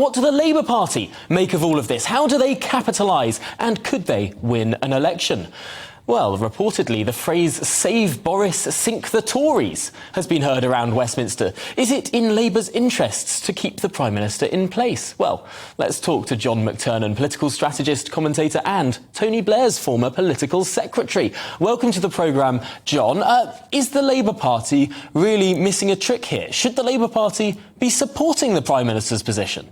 what do the Labour Party make of all of this? How do they capitalise? And could they win an election? Well, reportedly, the phrase "save Boris, sink the Tories" has been heard around Westminster. Is it in Labour's interests to keep the Prime Minister in place? Well, let's talk to John McTernan, political strategist, commentator and Tony Blair's former political secretary. Welcome to the programme, John. Is the Labour Party really missing a trick here? Should the Labour Party be supporting the Prime Minister's position?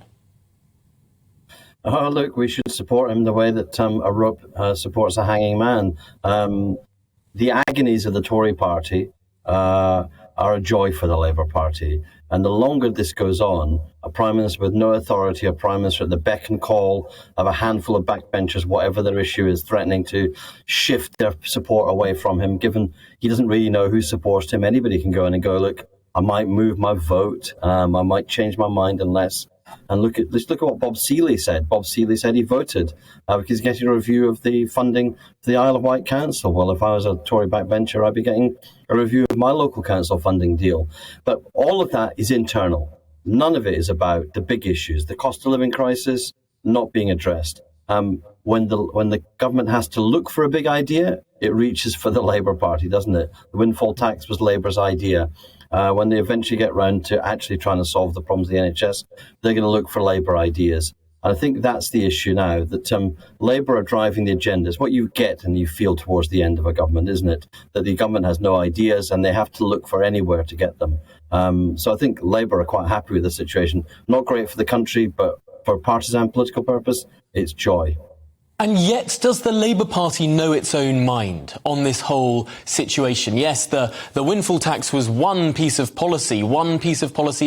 Oh, look, we should support him the way that a rope supports a hanging man. The agonies of the Tory Party are a joy for the Labour Party. And the longer this goes on, a Prime Minister with no authority, a Prime Minister at the beck and call of a handful of backbenchers, whatever their issue is, threatening to shift their support away from him, given he doesn't really know who supports him. Anybody can go in and go, look, I might move my vote, I might change my mind unless... And let's look at what Bob Seeley said. Bob Seeley said he voted because he's getting a review of the funding for the Isle of Wight Council. Well, if I was a Tory backbencher, I'd be getting a review of my local council funding deal. But all of that is internal. None of it is about the big issues. The cost of living crisis not being addressed. When the government has to look for a big idea, it reaches for the Labour Party, doesn't it? The windfall tax was Labour's idea. When they eventually get round to actually trying to solve the problems of the NHS, they're going to look for Labour ideas. And I think that's the issue now, that Labour are driving the agendas. What you get and you feel towards the end of a government, isn't it? That the government has no ideas and they have to look for anywhere to get them. So I think Labour are quite happy with the situation. Not great for the country, but for partisan political purpose, it's joy. And yet, does the Labour Party know its own mind on this whole situation? Yes, the windfall tax was one piece of policy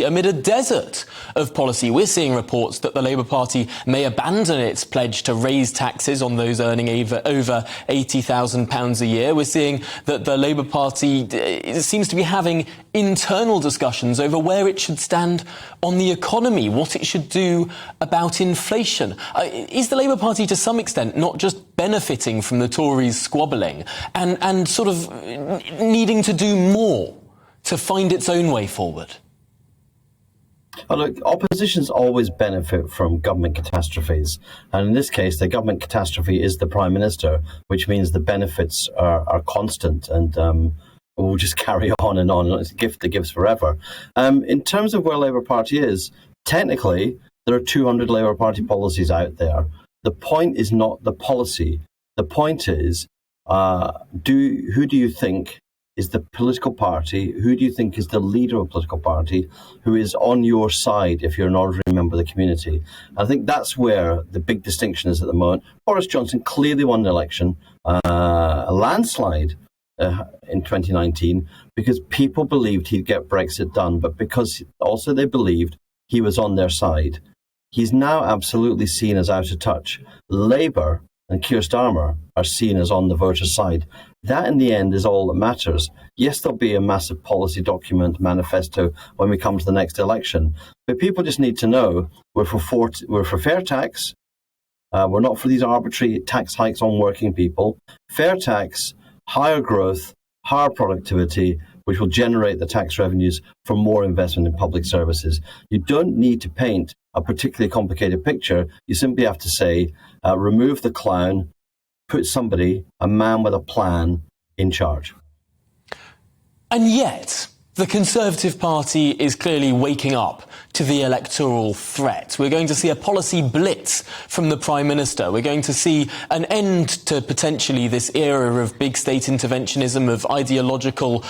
amid a desert of policy. We're seeing reports that the Labour Party may abandon its pledge to raise taxes on those earning over £80,000 a year. We're seeing that the Labour Party seems to be having internal discussions over where it should stand on the economy, what it should do about inflation. Is the Labour Party, to some extent, not just benefiting from the Tories squabbling and sort of needing to do more to find its own way forward? Well, look, oppositions always benefit from government catastrophes. And in this case, the government catastrophe is the Prime Minister, which means the benefits are constant and will just carry on and on. It's a gift that gives forever. In terms of where Labour Party is, technically, there are 200 Labour Party policies out there. The point is not the policy. The point is, who do you think is the political party? Who do you think is the leader of a political party who is on your side if you're an ordinary member of the community? I think that's where the big distinction is at the moment. Boris Johnson clearly won the election, a landslide in 2019, because people believed he'd get Brexit done, but because also they believed he was on their side. He's now absolutely seen as out of touch. Labour and Keir Starmer are seen as on the voters' side. That, in the end, is all that matters. Yes, there'll be a massive policy document, manifesto, when we come to the next election. But people just need to know we're for fair tax. We're not for these arbitrary tax hikes on working people. Fair tax, higher growth, higher productivity, which will generate the tax revenues for more investment in public services. You don't need to paint a particularly complicated picture. You simply have to say, remove the clown, put somebody, a man with a plan, in charge. And yet, the Conservative Party is clearly waking up to the electoral threat. We're going to see a policy blitz from the Prime Minister. We're going to see an end to potentially this era of big state interventionism, of ideological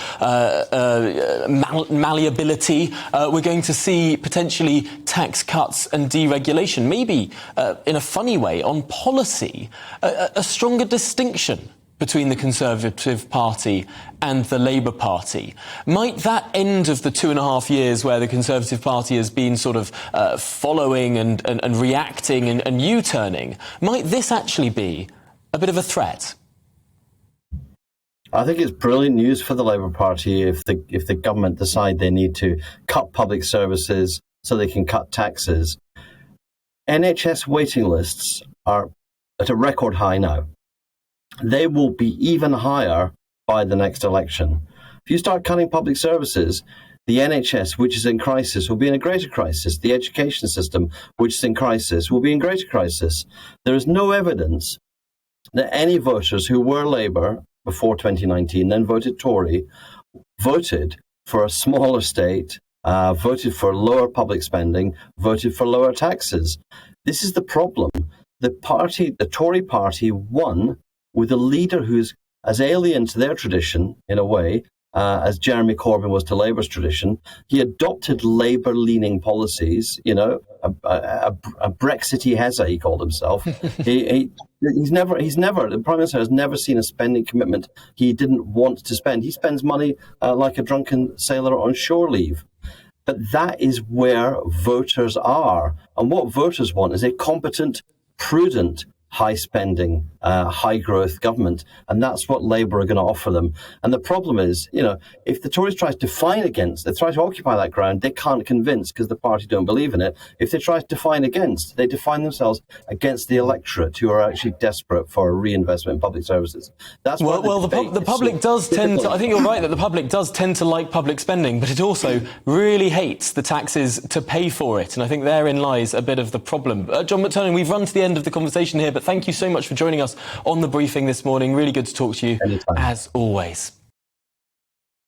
malleability. We're going to see potentially tax cuts and deregulation, maybe in a funny way on policy, a stronger distinction between the Conservative Party and the Labour Party. Might that end of the 2.5 years where the Conservative Party has been sort of following and reacting and U-turning, might this actually be a bit of a threat? I think it's brilliant news for the Labour Party if the government decide they need to cut public services so they can cut taxes. NHS waiting lists are at a record high now. They will be even higher by the next election. If you start cutting public services, The NHS, which is in crisis, will be in a greater crisis. The education system, which is in crisis, will be in greater crisis. There is no evidence that any voters who were Labour before 2019, then voted Tory, voted for a smaller state, voted for lower public spending, voted for lower taxes. This is the problem. The Tory party won with a leader who's as alien to their tradition, in a way, as Jeremy Corbyn was to Labour's tradition. He adopted Labour-leaning policies, a Brexity Hezza, he called himself. He's never, the Prime Minister has never seen a spending commitment he didn't want to spend. He spends money like a drunken sailor on shore leave. But that is where voters are. And what voters want is a competent, prudent, high-spending, high-growth government. And that's what Labour are going to offer them. And the problem is, if the Tories try to fight against, they try to occupy that ground, they can't convince because the party don't believe in it. If they try to define against, they define themselves against the electorate who are actually desperate for a reinvestment in public services. That's the public does tend to, I think you're right that the public does tend to like public spending, but it also really hates the taxes to pay for it. And I think therein lies a bit of the problem. John McTernan, we've run to the end of the conversation here, but thank you so much for joining us on The Briefing this morning. Really good to talk to you, Anytime. as always.